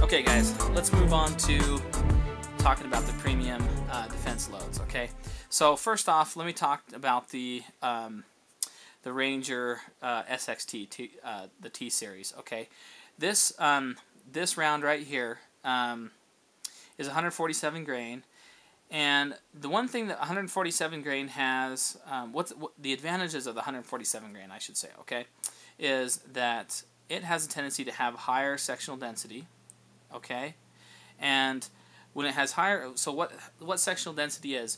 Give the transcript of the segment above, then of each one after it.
Okay guys, let's move on to talking about the premium defense loads. Okay, so first off, let me talk about the Ranger SXT, the T series. Okay, this round right here is 147 grain, and the one thing that 147 grain has, what the advantages of the 147 grain, I should say, okay, is that it has a tendency to have higher sectional density. Okay, and when it has higher, so what sectional density is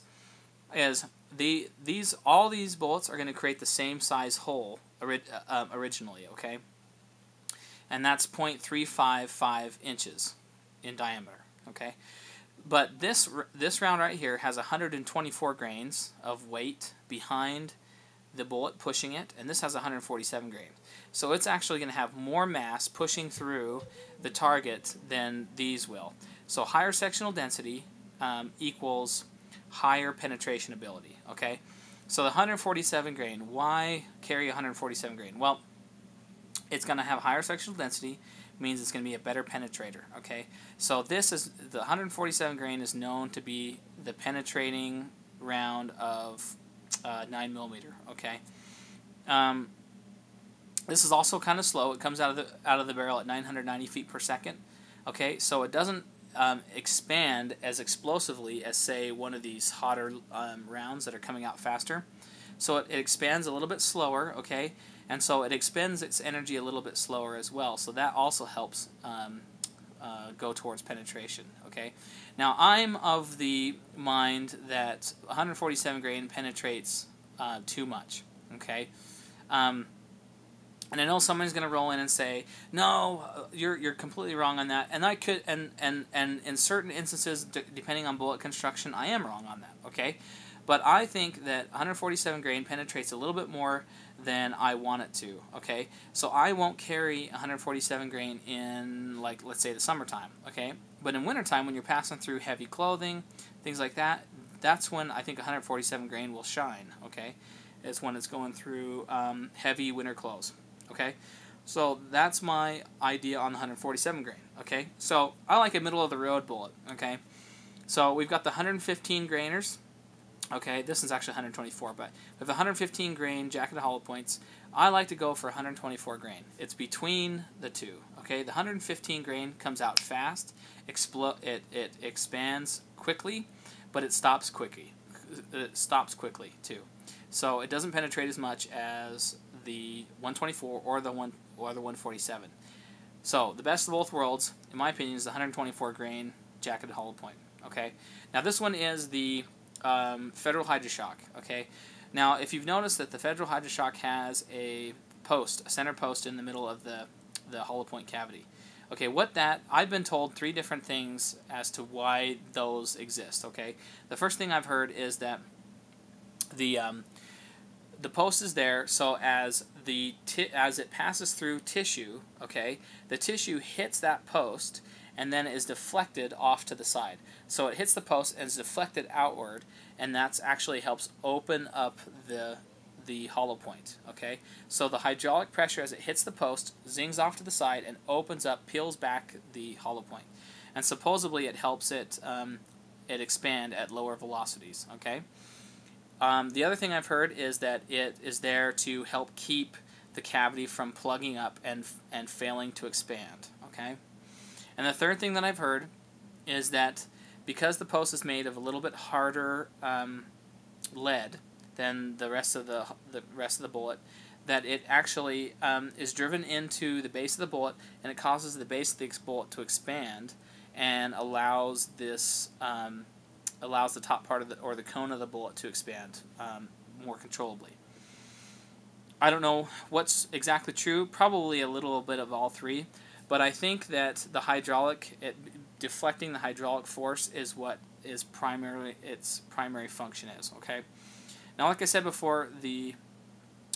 all these bullets are going to create the same size hole originally. Okay, and that's 0.355 inches in diameter. Okay, but this round right here has 124 grains of weight behind the bullet pushing it, and this has 147 grains. So it's actually going to have more mass pushing through the target than these will. So higher sectional density equals higher penetration ability. Okay, so the 147 grain. Why carry 147 grain? Well, it's going to have higher sectional density, means it's going to be a better penetrator. Okay, so this is the 147 grain is known to be the penetrating round of 9mm. Okay. This is also kind of slow. It comes out of the barrel at 990 feet per second. Okay, so it doesn't expand as explosively as, say, one of these hotter rounds that are coming out faster. So it expands a little bit slower. Okay, and so it expends its energy a little bit slower as well. So that also helps go towards penetration. Okay, now I'm of the mind that 147 grain penetrates too much. Okay. And I know someone's going to roll in and say, "No, you're completely wrong on that." And I could, and in certain instances, depending on bullet construction, I am wrong on that. Okay, but I think that 147 grain penetrates a little bit more than I want it to. Okay, so I won't carry 147 grain in, like, let's say the summertime. Okay, but in wintertime, when you're passing through heavy clothing, things like that, that's when I think 147 grain will shine. Okay, it's when it's going through heavy winter clothes. Okay, so that's my idea on the 147 grain. Okay, so I like a middle of the road bullet. Okay, so we've got the 115 grainers. Okay, this is actually 124, but with the 115 grain jacketed hollow points, I like to go for 124 grain. It's between the two. Okay, the 115 grain comes out fast, it expands quickly, but it stops quickly. It stops quickly too. So it doesn't penetrate as much as the 124 or the 147. So the best of both worlds, in my opinion, is the 124 grain jacketed hollow point. Okay. Now this one is the Federal Hydra-Shok. Okay. Now if you've noticed that the Federal Hydra-Shok has a center post in the middle of the hollow point cavity. Okay, I've been told 3 different things as to why those exist. Okay. The first thing I've heard is that the post is there so as it passes through tissue, okay, the tissue hits that post and then is deflected off to the side. So it hits the post and is deflected outward, and that actually helps open up the hollow point. Okay, so the hydraulic pressure as it hits the post zings off to the side and opens up, peels back the hollow point, and supposedly it helps it expand at lower velocities. Okay. The other thing I've heard is that it is there to help keep the cavity from plugging up and failing to expand. Okay, and the third thing that I've heard is that because the post is made of a little bit harder lead than the rest of the bullet, that it actually is driven into the base of the bullet, and it causes the base of the bullet to expand and allows this. Allows the top part of the cone of the bullet to expand more controllably. I don't know what's exactly true. Probably a little bit of all 3, but I think that the deflecting the hydraulic force is what its primary function is. Okay. Now, like I said before, the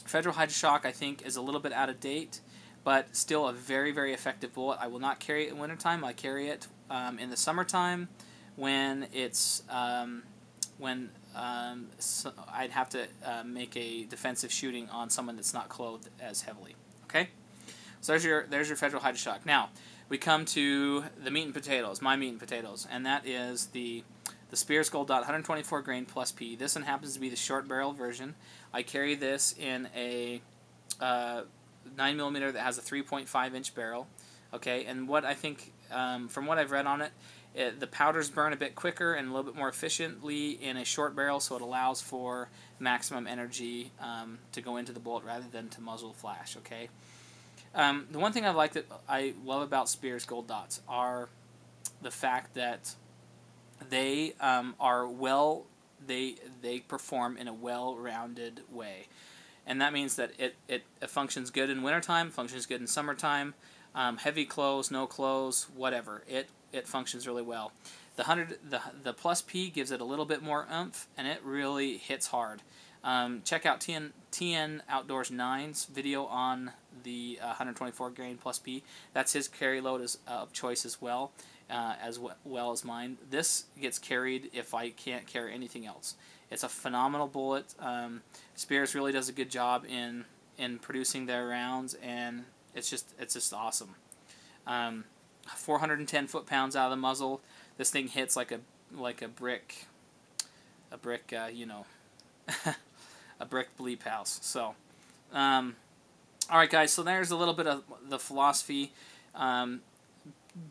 Federal Hydra-Shok I think is a little bit out of date, but still a very, very effective bullet. I will not carry it in wintertime. I carry it in the summertime, when it's so I'd have to make a defensive shooting on someone that's not clothed as heavily. Okay, so there's your Federal Hydra-Shok. Now we come to the meat and potatoes, my meat and potatoes, and that is the Speer Gold Dot 124 grain plus P. This one happens to be the short barrel version. I carry this in a 9mm that has a 3.5 inch barrel. Okay, and what I think, from what I've read on it, the powders burn a bit quicker and a little bit more efficiently in a short barrel, so it allows for maximum energy to go into the bullet rather than to muzzle flash. Okay. The one thing I love about Speer's Gold Dots are the fact that they they perform in a well-rounded way, and that means that it functions good in wintertime, functions good in summertime, heavy clothes, no clothes, whatever. It functions really well. The plus P gives it a little bit more oomph, and it really hits hard. Check out TN Outdoors 9's video on the 124 grain plus P. That's his carry load of choice as well as mine. This gets carried if I can't carry anything else. It's a phenomenal bullet. Speer's really does a good job in producing their rounds, and it's just awesome. 410 foot-pounds out of the muzzle. This thing hits like a brick, you know, a brick bleep house. So, all right, guys. So there's a little bit of the philosophy.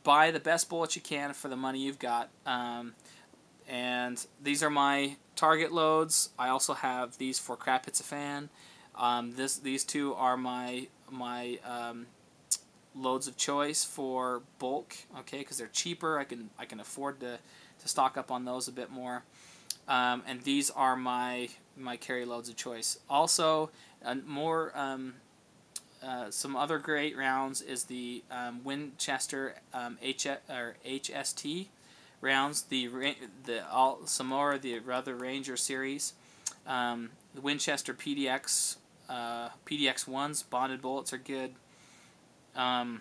Buy the best bullets you can for the money you've got. And these are my target loads. I also have these for Crap Hits a Fan. These two are my loads of choice for bulk. Okay, because they're cheaper. I can afford to stock up on those a bit more. And these are my carry loads of choice. Also, some other great rounds is the Winchester HST rounds. Some more of the other Ranger series. The Winchester PDX PDX1s bonded bullets are good. Man,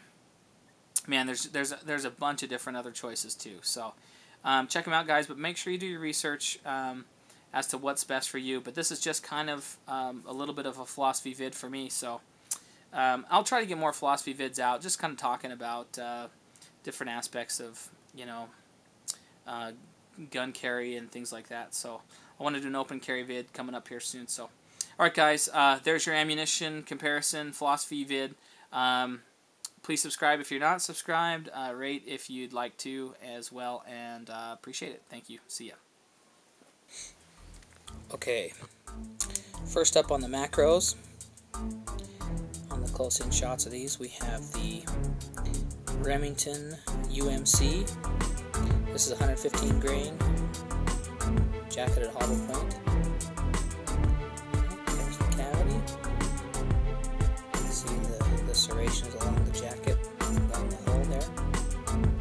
there's a bunch of different other choices too. So check them out, guys. But make sure you do your research as to what's best for you. But this is just kind of a little bit of a philosophy vid for me. So I'll try to get more philosophy vids out, just kind of talking about different aspects of, you know, gun carry and things like that. So I want to do an open carry vid coming up here soon. So, all right, guys, there's your ammunition comparison philosophy vid. Please subscribe if you're not subscribed. Rate if you'd like to as well, and appreciate it. Thank you. See ya. Okay, first up on the macros, on the close-in shots of these, we have the Remington UMC. This is 115 grain, jacketed hollow point. There's the cavity. See the serrations along the jacket, along the hole there.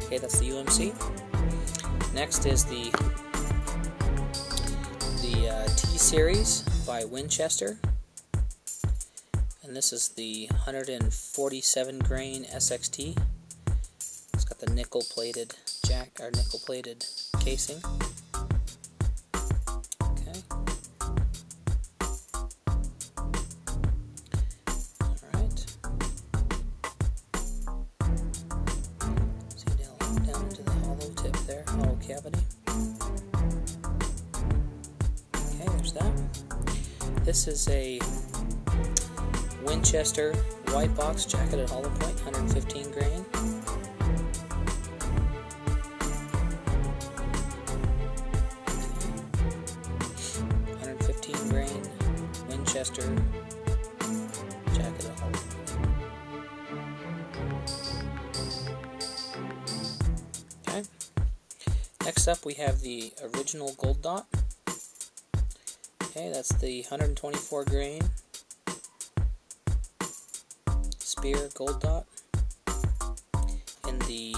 Okay, that's the UMC. Next is the T-Series by Winchester. And this is the 147 grain SXT. It's got the nickel-plated nickel-plated casing. Okay. All right. See down into the hollow tip there, hollow cavity. Okay, there's that. This is a Winchester white box jacketed hollow point, 115 grain. Winchester jacketed hollow point. Okay. Next up we have the original Gold Dot. Okay, that's the 124 grain Speer Gold Dot in the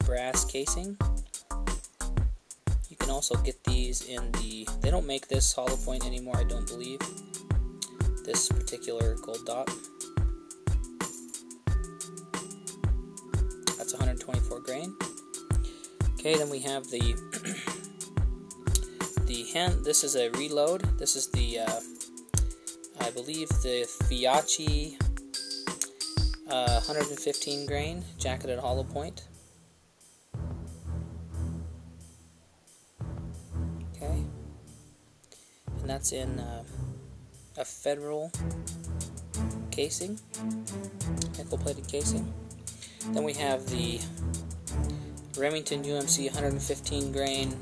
brass casing. You can also get these in the, they don't make this hollow point anymore, I don't believe, this particular Gold Dot. That's 124 grain. Okay, then we have the this is a reload. This is the I believe the Fiachi 115 grain jacketed hollow point. Okay, and that's in a Federal casing, nickel-plated casing. Then we have the Remington UMC 115 grain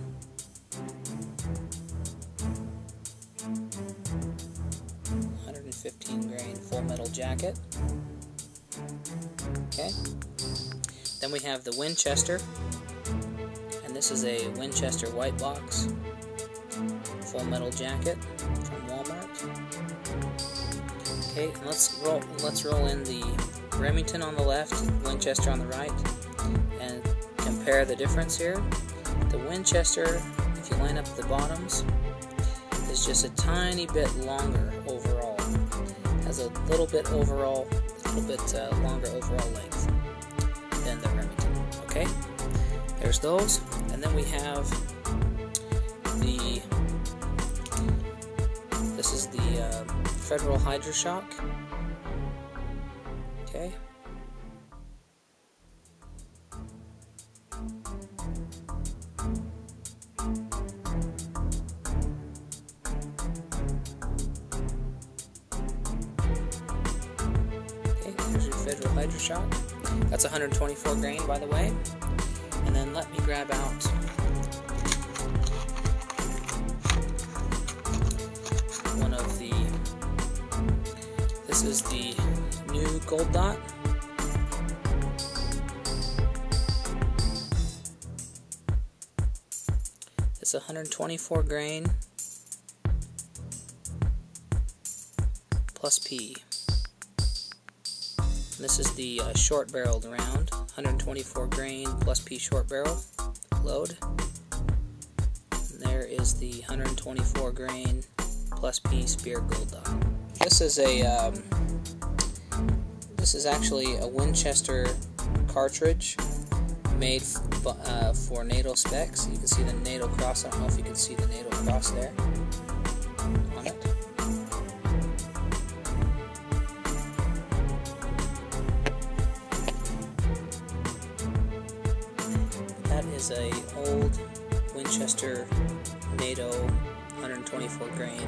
full metal jacket. Okay. Then we have the Winchester, and this is a Winchester white box full metal jacket from Walmart. Okay, and let's roll in the Remington on the left, Winchester on the right, and compare the difference here. The Winchester, if you line up the bottoms, is just a tiny bit longer overall. Has a little bit longer overall length than the Remington. Okay, there's those, and then we have this is the Federal Hydra-Shok. Okay. There's your Federal Hydra-Shok. That's 124 grain, by the way. And then let me grab out one of the. This is the new Gold Dot. It's 124 grain plus P. This is the short barreled round, 124 grain plus P short barrel load. And there is the 124 grain plus P Speer Gold Dot. This is actually a Winchester cartridge made for NATO specs. You can see the NATO cross. I don't know if you can see the NATO cross there on it. That is a old Winchester NATO 124 grain